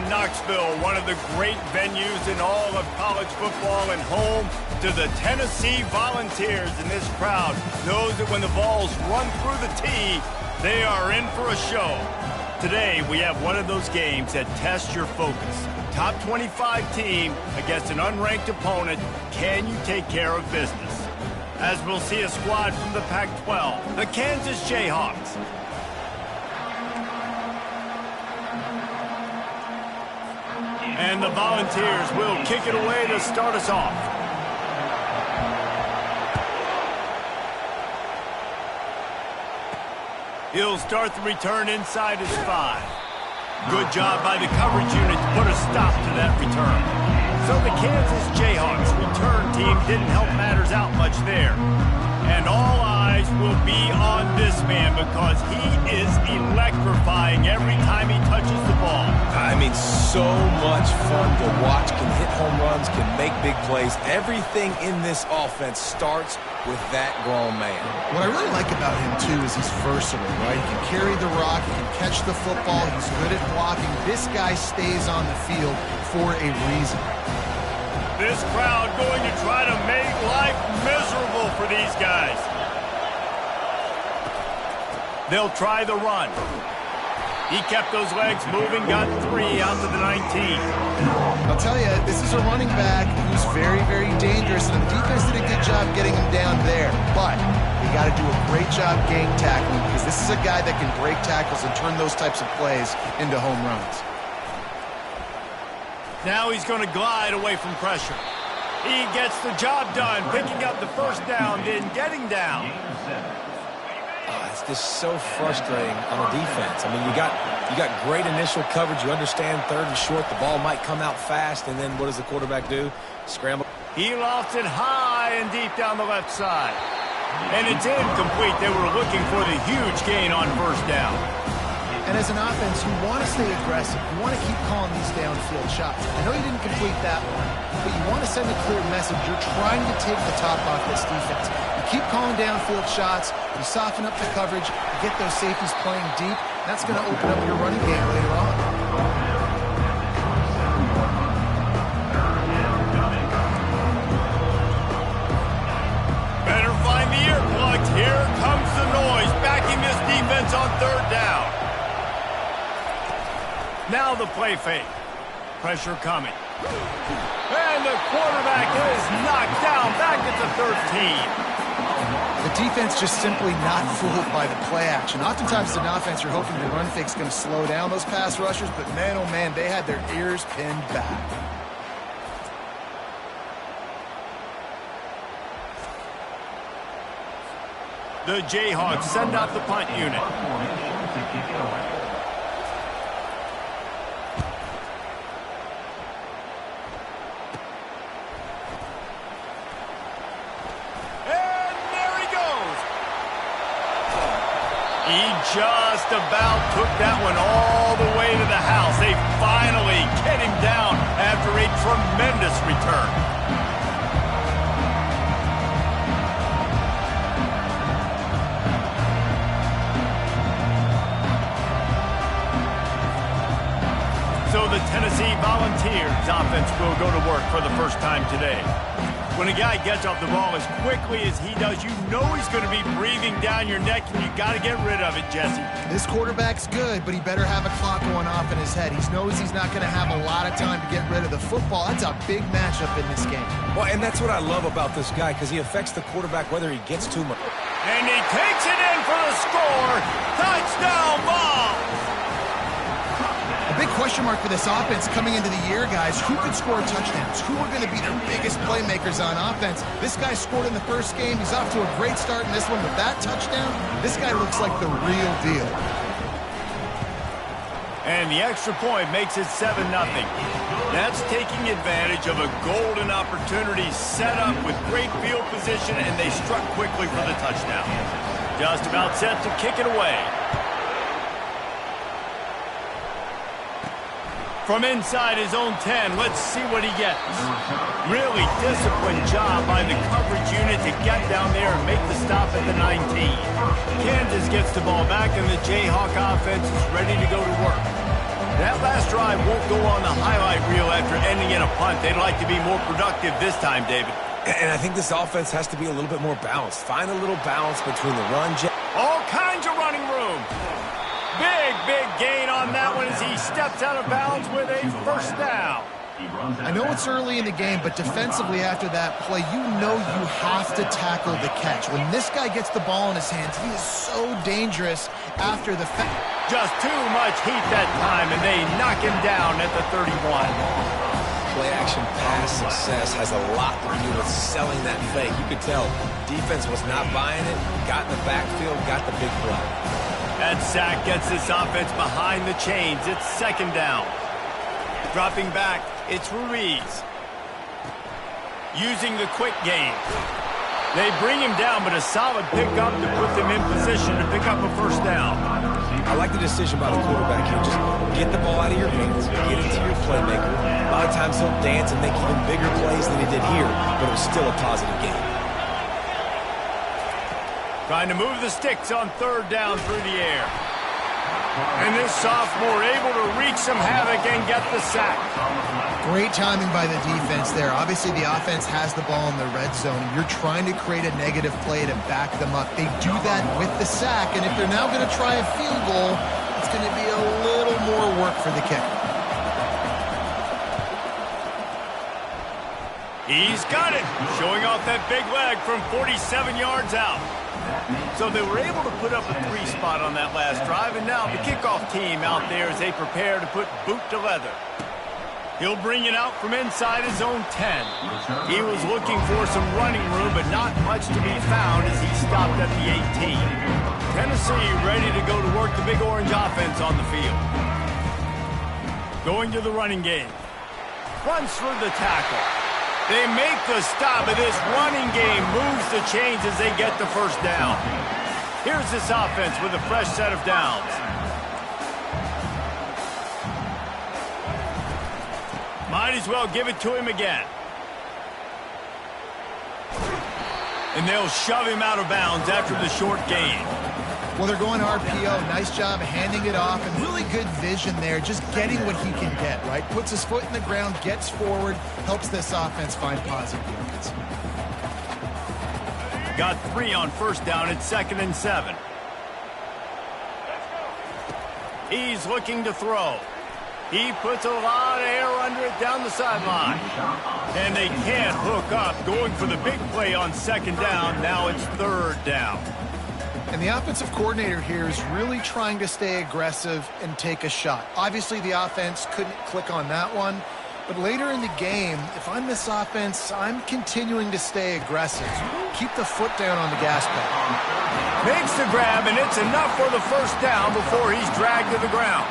in Knoxville, one of the great venues in all of college football and home to the Tennessee Volunteers. And this crowd knows that when the balls run through the tee, they are in for a show. Today, we have one of those games that tests your focus. Top 25 team against an unranked opponent. Can you take care of business? As we'll see a squad from the Pac-12, the Kansas Jayhawks. And the Volunteers will kick it away to start us off. He'll start the return inside his 5. Good job by the coverage unit to put a stop to that return. So the Kansas Jayhawks return team didn't help matters out much there. And all eyes will be on this man because he is electrifying every time he touches the ball. I mean, so much fun to watch. Can hit home runs, can make big plays. Everything in this offense starts with that grown man. What I really like about him, too, is he's versatile, right? He can carry the rock, he can catch the football, he's good at blocking. This guy stays on the field for a reason. This crowd going to try to make life miserable for these guys. They'll try the run. He kept those legs moving, got 3 out to the 19. I'll tell you, this is a running back who's very, very dangerous, and the defense did a good job getting him down there. But you got to do a great job gang tackling because this is a guy that can break tackles and turn those types of plays into home runs. Now he's going to glide away from pressure. He gets the job done, picking up the first down, then getting down. It's just so frustrating on a defense. I mean, you got great initial coverage. You understand third and short. The ball might come out fast, and then what does the quarterback do? Scramble. He lofts it high and deep down the left side. And it's incomplete. They were looking for the huge gain on first down. And as an offense, you want to stay aggressive. You want to keep calling these downfield shots. I know you didn't complete that one, but you want to send a clear message. You're trying to take the top off this defense. You keep calling downfield shots. You soften up the coverage. You get those safeties playing deep. That's going to open up your running game later on. Better find the earplugs. Here comes the noise, backing this defense on third down. Now the play fake. Pressure coming. And the quarterback is knocked down back at the 13. The defense just simply not fooled by the play action. Oftentimes as an offense, you're hoping the run fake's going to slow down those pass rushers, but man, oh man, they had their ears pinned back. The Jayhawks send out the punt unit. He just about took that one all the way to the house. They finally get him down after a tremendous return. So the Tennessee Volunteers offense will go to work for the first time today. When a guy gets off the ball as quickly as he does, you know he's going to be breathing down your neck, and you got to get rid of it, Jesse. This quarterback's good, but he better have a clock going off in his head. He knows he's not going to have a lot of time to get rid of the football. That's a big matchup in this game. Well, and that's what I love about this guy, because he affects the quarterback whether he gets to him or... And he takes it in for the score. Touchdown ball. A big question mark for this offense coming into the year, guys. Who could score touchdowns? Who are going to be their biggest playmakers on offense? This guy scored in the first game. He's off to a great start in this one, but that touchdown, this guy looks like the real deal. And the extra point makes it 7-0. That's taking advantage of a golden opportunity set up with great field position, and they struck quickly for the touchdown. Just about set to kick it away. From inside his own 10, let's see what he gets. Really disciplined job by the coverage unit to get down there and make the stop at the 19. Kansas gets the ball back, and the Jayhawk offense is ready to go to work. That last drive won't go on the highlight reel after ending in a punt. They'd like to be more productive this time, David. And I think this offense has to be a little bit more balanced. Find a little balance between the run. All kinds of running room. Big gain on that one as he steps out of bounds with a first down. I know it's early in the game, but defensively after that play, you know you have to tackle the catch. When this guy gets the ball in his hands, he is so dangerous after the fact. Just too much heat that time, and they knock him down at the 31. Play-action pass success has a lot to do with selling that fake. You could tell defense was not buying it, got in the backfield, got the big play. That sack gets this offense behind the chains. It's second down. Dropping back, it's Ruiz. Using the quick game. They bring him down, but a solid pickup to put them in position to pick up a first down. I like the decision by the quarterback here. Just get the ball out of your hands, get it to your playmaker. A lot of times he'll dance and make even bigger plays than he did here, but it was still a positive game. Trying to move the sticks on third down through the air. And this sophomore able to wreak some havoc and get the sack. Great timing by the defense there. Obviously, the offense has the ball in the red zone, and you're trying to create a negative play to back them up. They do that with the sack, and if they're now going to try a field goal, it's going to be a little more work for the kicker. He's got it, showing off that big leg from 47 yards out. So they were able to put up a 3 spot on that last drive, and now the kickoff team out there as they prepare to put boot to leather. He'll bring it out from inside his own 10. He was looking for some running room, but not much to be found as he stopped at the 18. Tennessee ready to go to work the Big Orange offense on the field. Going to the running game. Runs through the tackle. They make the stop, and this running game moves the chains as they get the first down. Here's this offense with a fresh set of downs. Might as well give it to him again. And they'll shove him out of bounds after the short gain. Well, they're going RPO. Nice job handing it off, and really good vision there, just getting what he can get, right? Puts his foot in the ground, gets forward, helps this offense find positive yards. Got 3 on first down at 2nd and 7. He's looking to throw. He puts a lot of air under it down the sideline. And they can't hook up, going for the big play on 2nd down. Now it's 3rd down. And the offensive coordinator here is really trying to stay aggressive and take a shot. Obviously, the offense couldn't click on that one. But later in the game, if I'm this offense, I'm continuing to stay aggressive. Keep the foot down on the gas pedal. Makes the grab, and it's enough for the first down before he's dragged to the ground.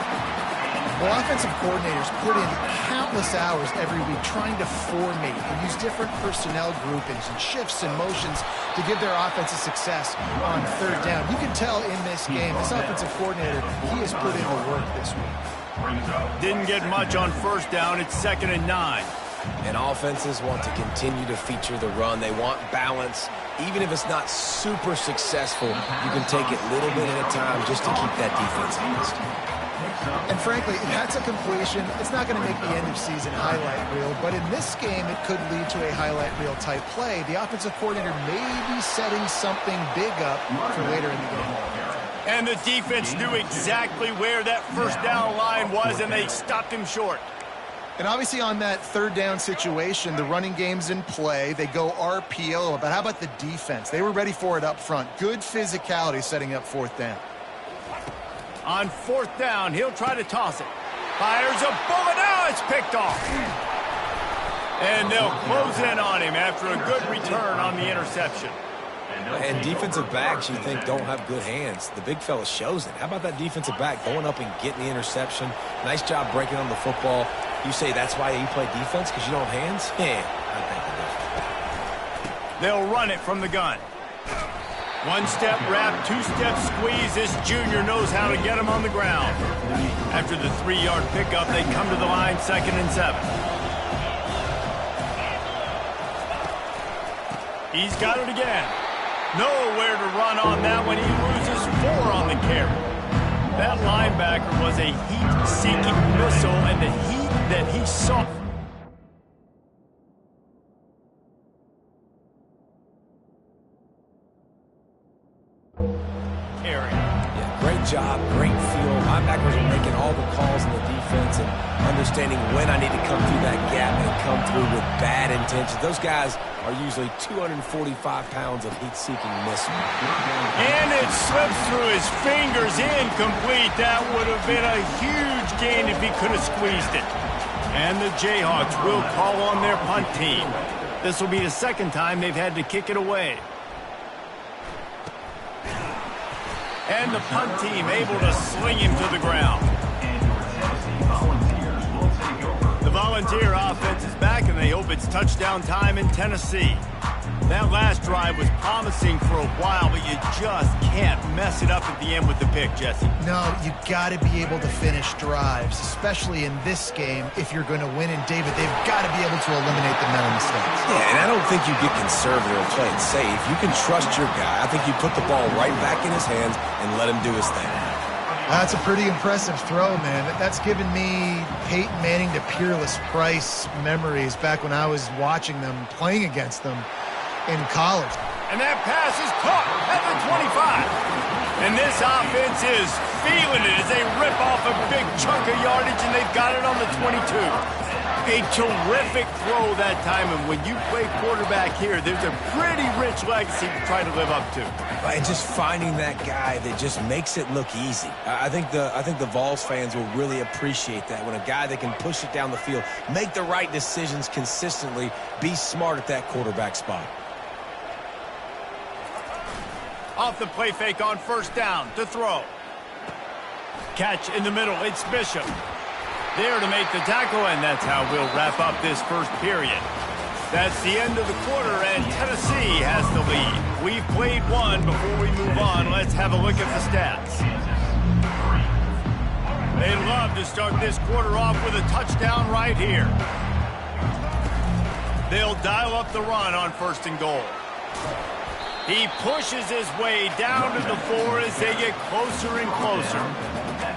Well, offensive coordinators put in countless hours every week trying to formate and use different personnel groupings and shifts and motions to give their offense a success on 3rd down. You can tell in this game, this offensive coordinator, he has put in the work this week. Didn't get much on 1st down. It's 2nd and 9. And offenses want to continue to feature the run. They want balance. Even if it's not super successful, you can take it little bit at a time just to keep that defense honest. And frankly, if that's a completion, it's not going to make the end-of-season highlight reel. But in this game, it could lead to a highlight reel type play. The offensive coordinator may be setting something big up for later in the game. And the defense knew exactly where that first down line was, and they stopped him short. And obviously on that 3rd down situation, the running game's in play. They go RPO. But how about the defense? They were ready for it up front. Good physicality setting up 4th down. On 4th down, he'll try to toss it. Fires a bullet. Now it's picked off. And they'll close in on him after a good return on the interception. And defensive backs, you think, don't have good hands. The big fella shows it. How about that defensive back going up and getting the interception? Nice job breaking on the football. You say that's why you play defense, because you don't have hands? Yeah, I think it is. They'll run it from the gun. 1-step wrap, 2-step squeeze. This junior knows how to get him on the ground. After the 3-yard pickup, they come to the line, 2nd and 7. He's got it again. Nowhere to run on that one. He loses 4 on the carry. That linebacker was a heat-seeking missile, and the heat that he saw. Great job, great feel. Linebackers are making all the calls in the defense and understanding when I need to come through that gap and come through with bad intentions. Those guys are usually 245 pounds of heat-seeking missile. And it slips through his fingers, incomplete. That would have been a huge gain if he could have squeezed it. And the Jayhawks will call on their punt team. This will be the second time they've had to kick it away. And the punt team able to sling him to the ground. The Volunteer offense is back, and they hope it's touchdown time in Tennessee. That last drive was promising for a while, but you just can't mess it up at the end with the pick, Jesse. No, you got to be able to finish drives, especially in this game. If you're going to win, and David, they've got to be able to eliminate the mental mistakes. Yeah, and I don't think you get conservative and play it safe. You can trust your guy. I think you put the ball right back in his hands and let him do his thing. That's a pretty impressive throw, man. That's given me Peyton Manning to Peerless Price memories back when I was watching them, playing against them in college. And that pass is caught at the 25. And this offense is feeling it as they rip off a big chunk of yardage, and they've got it on the 22. A terrific throw that time, and when you play quarterback here, there's a pretty rich legacy to try to live up to. And just finding that guy that just makes it look easy. I think the Vols fans will really appreciate that, when a guy that can push it down the field, make the right decisions consistently, be smart at that quarterback spot. Off the play fake on first down to throw. Catch in the middle, it's Bishop. There to make the tackle, and that's how we'll wrap up this first period. That's the end of the quarter, and Tennessee has the lead. We've played one. Before we move on, let's have a look at the stats. They'd love to start this quarter off with a touchdown right here. They'll dial up the run on first and goal. He pushes his way down to the 4 as they get closer and closer.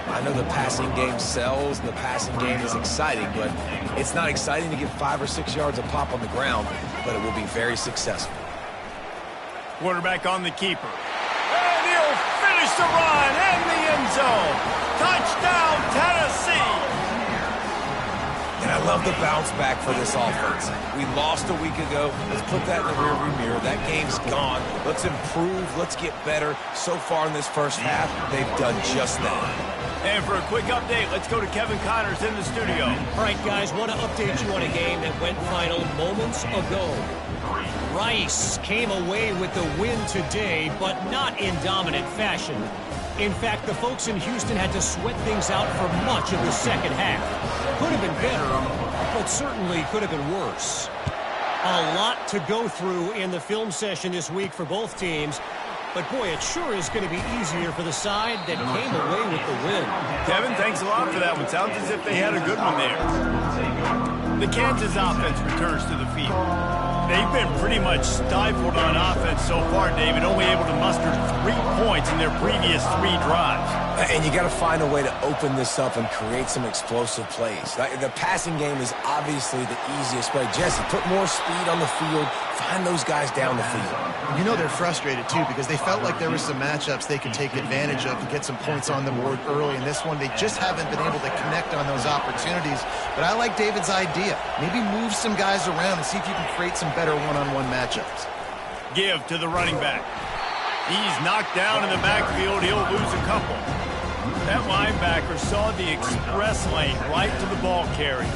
I know the passing game sells and the passing game is exciting, but it's not exciting to get 5 or 6 yards of pop on the ground, but it will be very successful. Quarterback on the keeper. And he'll finish the run in the end zone. Touchdown, Tennessee! And I love the bounce back for this offense. We lost a week ago. Let's put that in the rearview mirror. That game's gone. Let's improve. Let's get better. So far in this first half, they've done just that. And for a quick update, let's go to Kevin Connors in the studio. All right, guys, want to update you on a game that went final moments ago. Rice came away with the win today, but not in dominant fashion. In fact, the folks in Houston had to sweat things out for much of the second half. Could have been better, but certainly could have been worse. A lot to go through in the film session this week for both teams. But, boy, it sure is going to be easier for the side that came away with the win. Kevin, thanks a lot for that one. Sounds as if they had a good one there. The Kansas offense returns to the field. They've been pretty much stifled on offense so far, David, only able to muster 3 points in their previous 3 drives. And you got to find a way to open this up and create some explosive plays. The passing game is obviously the easiest way. Jesse, put more speed on the field. Find those guys down the field. You know they're frustrated, too, because they felt like there were some matchups they could take advantage of to get some points on the board early. In this one, they just haven't been able to connect on those opportunities. But I like David's idea. Maybe move some guys around and see if you can create some better one-on-one matchups. Give to the running back. He's knocked down in the backfield. He'll lose a couple. That linebacker saw the express lane right to the ball carrier.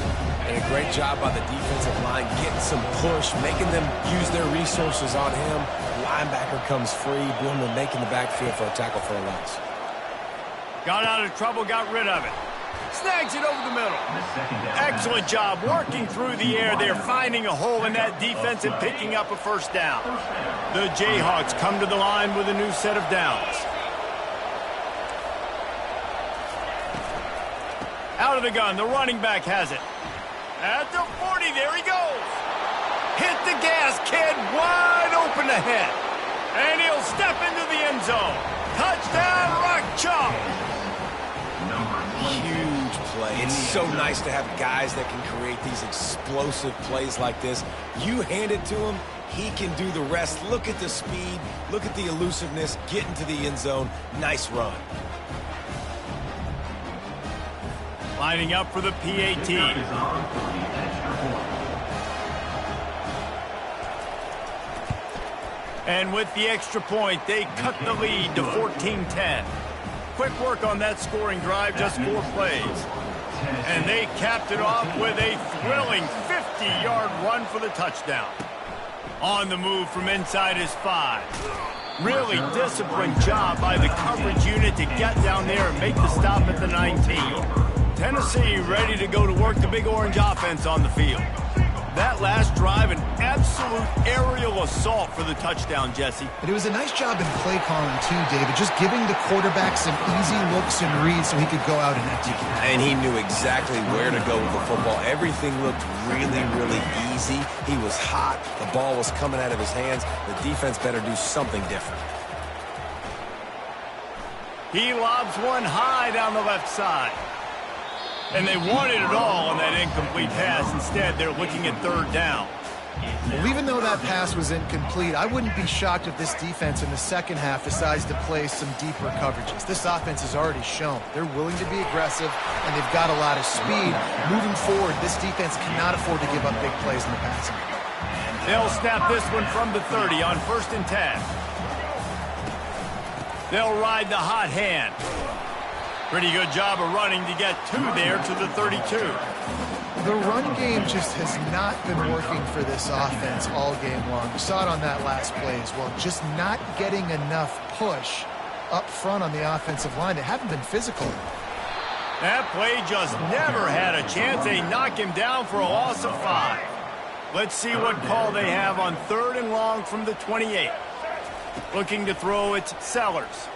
And a great job by the defensive line, getting some push, making them use their resources on him. Linebacker comes free, boom, and making the backfield for a tackle for a loss. Got out of trouble, got rid of it. Snags it over the middle. Excellent job working through the air there, finding a hole in that defense and picking up a first down. The Jayhawks come to the line with a new set of downs. Out of the gun, the running back has it. At the 40, there he goes. Hit the gas, kid, wide open ahead. And he'll step into the end zone. Touchdown, Rock Chalk. play. It's so nice to have guys that can create these explosive plays like this. You hand it to him, he can do the rest. Look at the speed. Look at the elusiveness. Get into the end zone. Nice run. Lining up for the PAT. And with the extra point, they cut the lead to 14-10. Quick work on that scoring drive, just 4 plays. And they capped it off with a thrilling 50-yard run for the touchdown. On the move from inside his 5. Really disciplined job by the coverage unit to get down there and make the stop at the 19. Tennessee ready to go to work the Big Orange offense on the field. That last drive, an absolute aerial assault for the touchdown, Jesse. And it was a nice job in play calling, too, David, just giving the quarterback some easy looks and reads so he could go out and execute. And he knew exactly where to go with the football. Everything looked really, really easy. He was hot. The ball was coming out of his hands. The defense better do something different. He lobs one high down the left side. And they wanted it all on that incomplete pass. Instead, they're looking at 3rd down. Well, even though that pass was incomplete, I wouldn't be shocked if this defense in the second half decides to play some deeper coverages. This offense has already shown they're willing to be aggressive, and they've got a lot of speed. Moving forward, this defense cannot afford to give up big plays in the passing. They'll snap this one from the 30 on 1st and 10. They'll ride the hot hand. Pretty good job of running to get 2 there to the 32. The run game just has not been working for this offense all game long. You saw it on that last play as well. Just not getting enough push up front on the offensive line. They haven't been physical. That play just never had a chance. They knock him down for a loss of 5. Let's see what call they have on 3rd and long from the 28. Looking to throw, it's Sellers.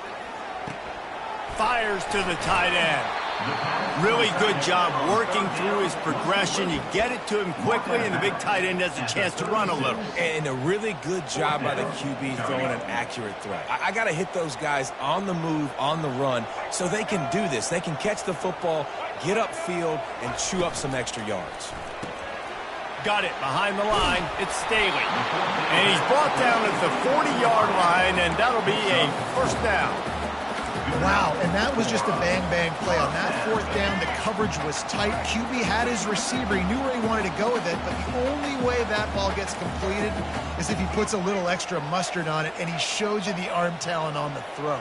Fires to the tight end. Really good job working through his progression. You get it to him quickly, and the big tight end has a chance to run a little. And a really good job by the QB throwing an accurate throw. I got to hit those guys on the move, on the run, so they can do this. They can catch the football, get upfield, and chew up some extra yards. Got it behind the line. It's Staley. And he's brought down at the 40-yard line, and that'll be a 1st down. Wow, and that was just a bang-bang play. On that 4th down, the coverage was tight. QB had his receiver. He knew where he wanted to go with it, but the only way that ball gets completed is if he puts a little extra mustard on it, and he shows you the arm talent on the throw.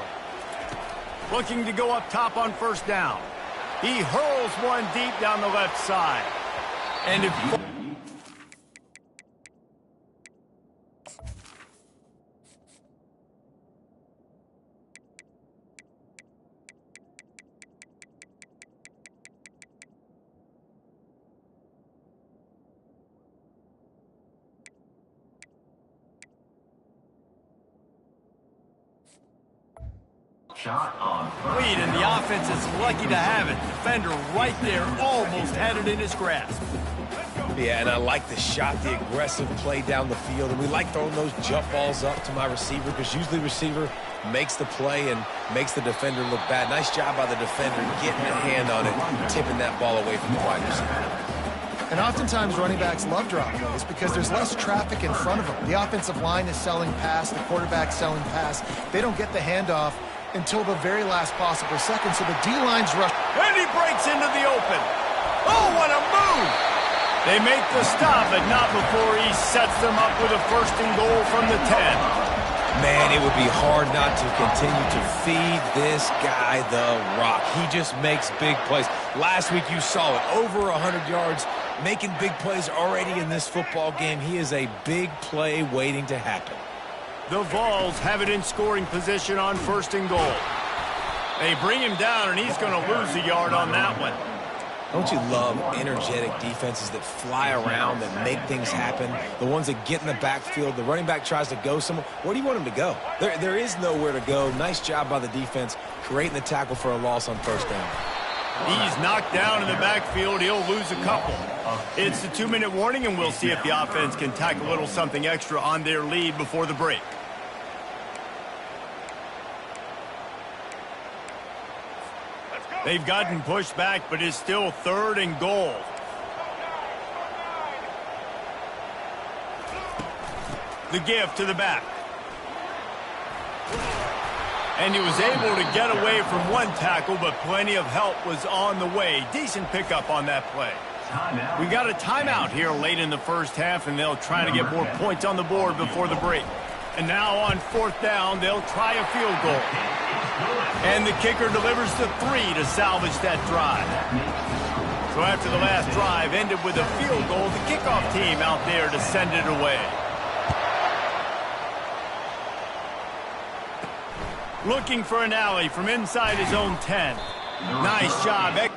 Looking to go up top on 1st down. He hurls one deep down the left side. And if lead, and the offense is lucky to have it. Defender right there almost had it in his grasp. Yeah, and I like the shot, the aggressive play down the field, and we like throwing those jump balls up to my receiver because usually the receiver makes the play and makes the defender look bad. Nice job by the defender getting a hand on it, tipping that ball away from the wide receiver. And oftentimes running backs love drop plays because there's less traffic in front of them. The offensive line is selling pass, the quarterback's selling pass. They don't get the handoff until the very last possible second, so the D-line's rush. And he breaks into the open. Oh, what a move! They make the stop, but not before he sets them up with a 1st and goal from the 10. Man, it would be hard not to continue to feed this guy the rock. He just makes big plays. Last week you saw it, over 100 yards, making big plays already in this football game. He is a big play waiting to happen. The Vols have it in scoring position on 1st and goal. They bring him down, and he's going to lose a yard on that one. Don't you love energetic defenses that fly around, that make things happen? The ones that get in the backfield, the running back tries to go somewhere. Where do you want him to go? There is nowhere to go. Nice job by the defense, creating the tackle for a loss on 1st down. He's knocked down in the backfield. He'll lose a couple. It's the 2-minute warning, and we'll see if the offense can tack a little something extra on their lead before the break. Let's go! They've gotten pushed back, but it's still 3rd and goal. The give to the back. And he was able to get away from one tackle, but plenty of help was on the way. Decent pickup on that play. We got a timeout here late in the first half, and they'll try to get more points on the board before the break. And now on 4th down, they'll try a field goal. And the kicker delivers the 3 to salvage that drive. So after the last drive ended with a field goal, the kickoff team out there to send it away. Looking for an alley from inside his own 10. Nice job.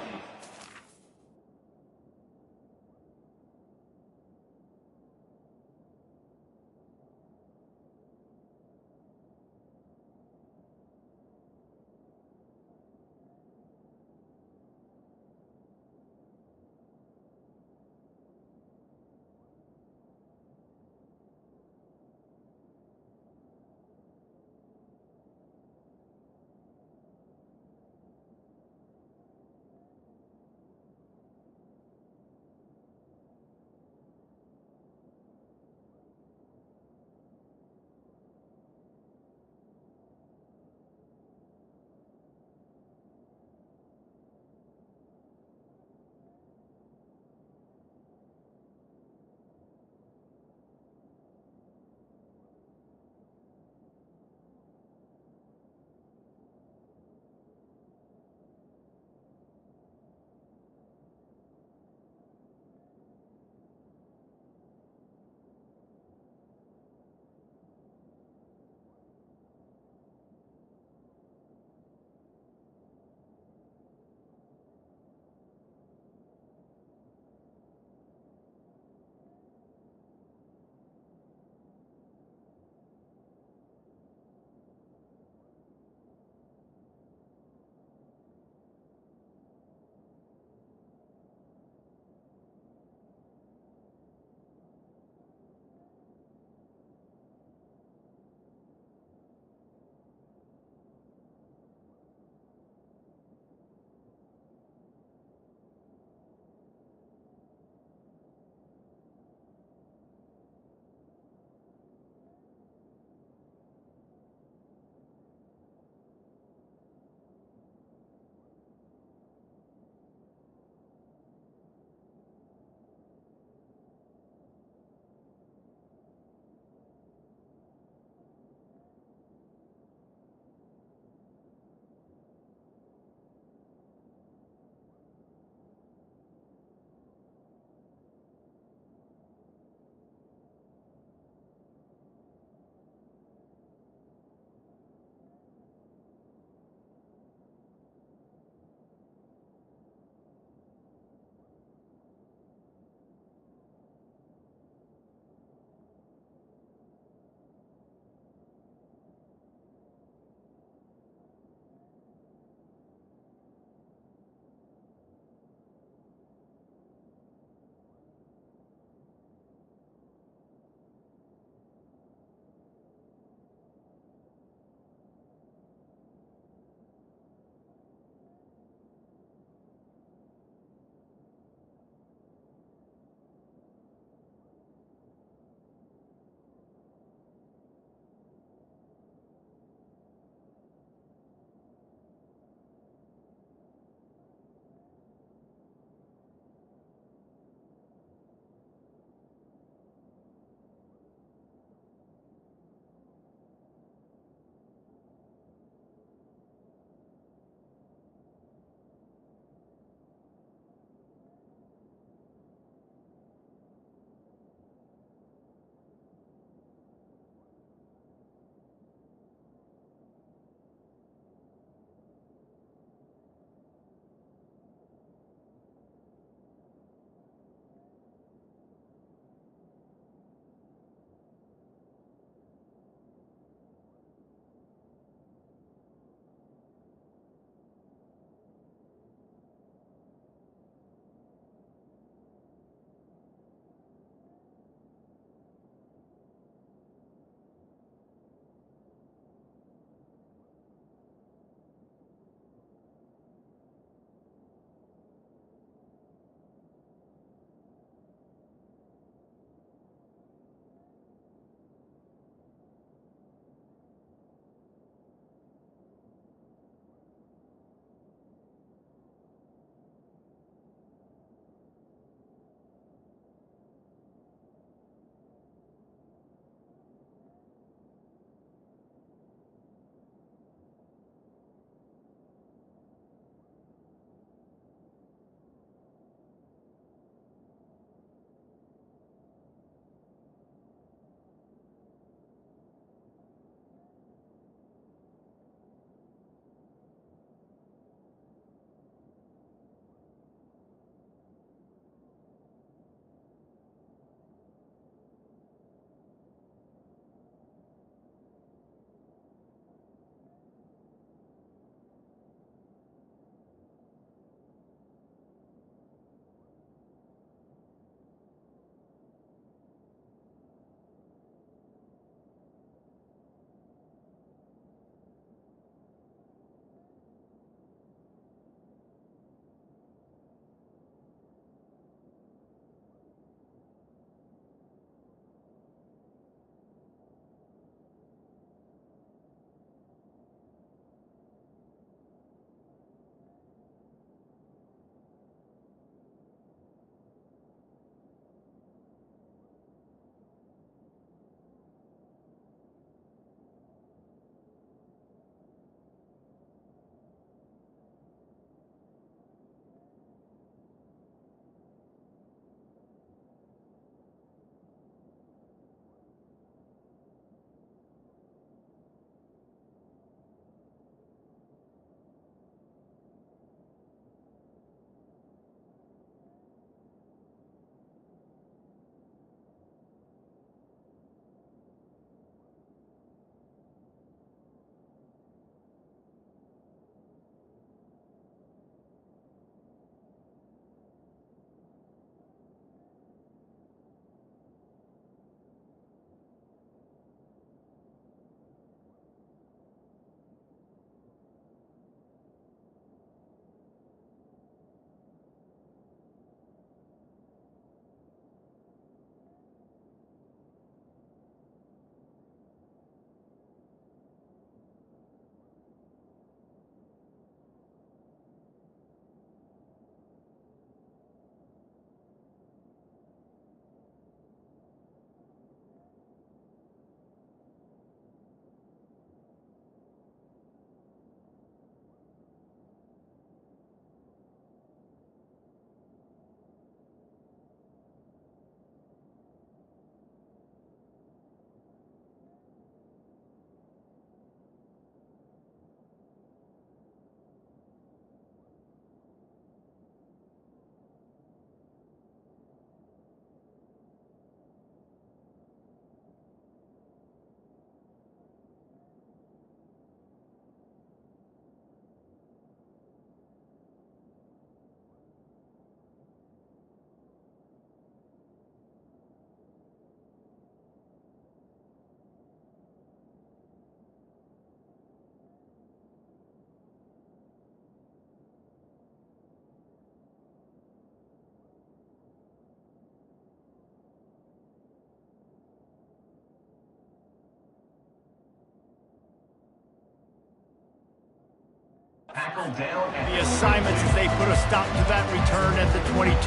The assignments as they put a stop to that return at the 22.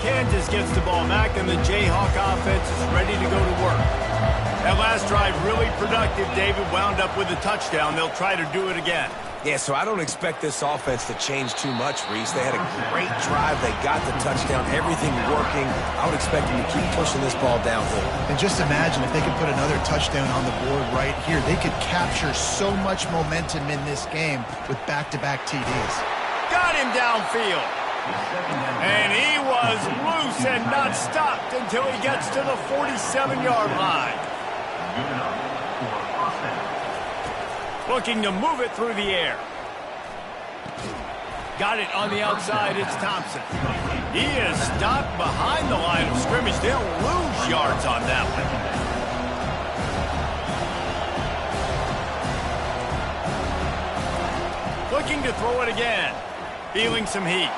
Kansas gets the ball back, and the Jayhawk offense is ready to go to work. That last drive really productive. David wound up with a touchdown. They'll try to do it again. Yeah, so I don't expect this offense to change too much, Reese. They had a great drive. They got the touchdown. Everything working. I would expect them to keep pushing this ball downhill. And just imagine if they could put another touchdown on the board right here. They could capture so much momentum in this game with back-to-back TDs. Got him downfield. And he was loose and not stopped until he gets to the 47-yard line. Looking to move it through the air. Got it on the outside. It's Thompson. He is stopped behind the line of scrimmage. They'll lose yards on that one. Looking to throw it again. Feeling some heat.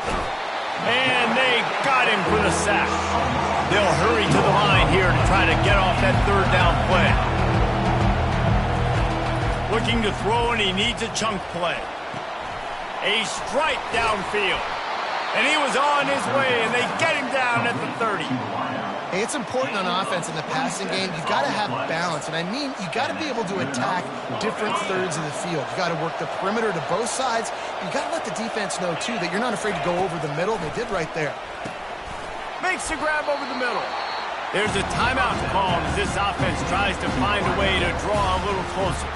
And they got him for the sack. They'll hurry to the line here to try to get off that third down play. Looking to throw, and he needs a chunk play. A strike downfield. And he was on his way, and they get him down at the 30. Hey, it's important on offense in the passing game. You got to have balance, and I mean you got to be able to attack different thirds of the field. You got to work the perimeter to both sides. You got to let the defense know, too, that you're not afraid to go over the middle. They did right there. Makes the grab over the middle. There's a timeout call as this offense tries to find a way to draw a little closer.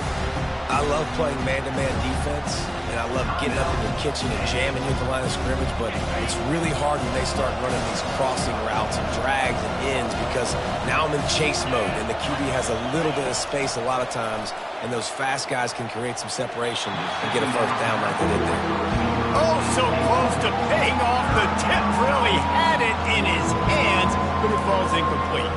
I love playing man-to-man defense, and I love getting up in the kitchen and jamming you at the line of scrimmage, but it's really hard when they start running these crossing routes and drags and ends because now I'm in chase mode, and the QB has a little bit of space a lot of times, and those fast guys can create some separation and get a first down like they did there. Oh, so close to paying off. The tip really had it in his hands, but it falls incomplete.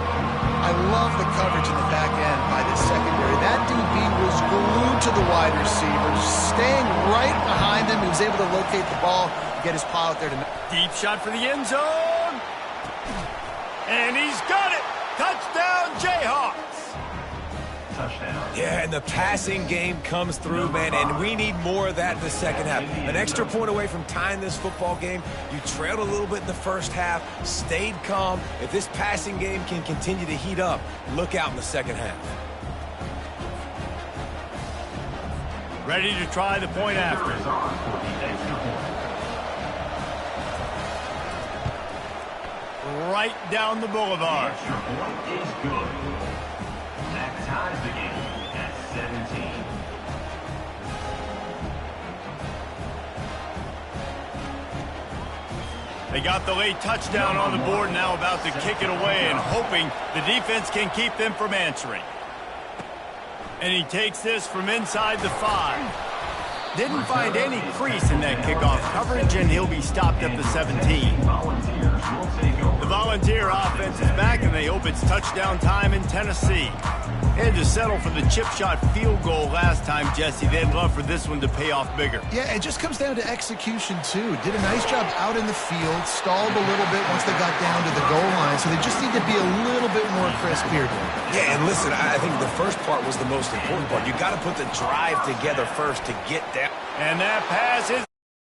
I love the coverage in the back end by the secondary. That DB was glued to the wide receiver, staying right behind him. He was able to locate the ball and get his paw out there. Deep shot for the end zone. And he's got it. Touchdown, Jayhawks. Yeah, and the passing game comes through, man, and we need more of that in the second half. An extra point away from tying this football game. You trailed a little bit in the first half, stayed calm. If this passing game can continue to heat up, look out in the second half. Ready to try the point after. Right down the boulevard. Extra point is good. That ties the game at 17. They got the late touchdown on the board, now about to kick it away and hoping the defense can keep them from answering. And he takes this from inside the 5. Didn't find any crease in that kickoff coverage, and he'll be stopped at the 17. The Volunteer offense is back, and they hope it's touchdown time in Tennessee. Had to settle for the chip shot field goal last time, Jesse. They'd love for this one to pay off bigger. Yeah, it just comes down to execution, too. Did a nice job out in the field, stalled a little bit once they got down to the goal line, so they just need to be a little bit more crisp here. Yeah, and listen, I think the first part was the most important part. You got to put the drive together first to get down. And that pass is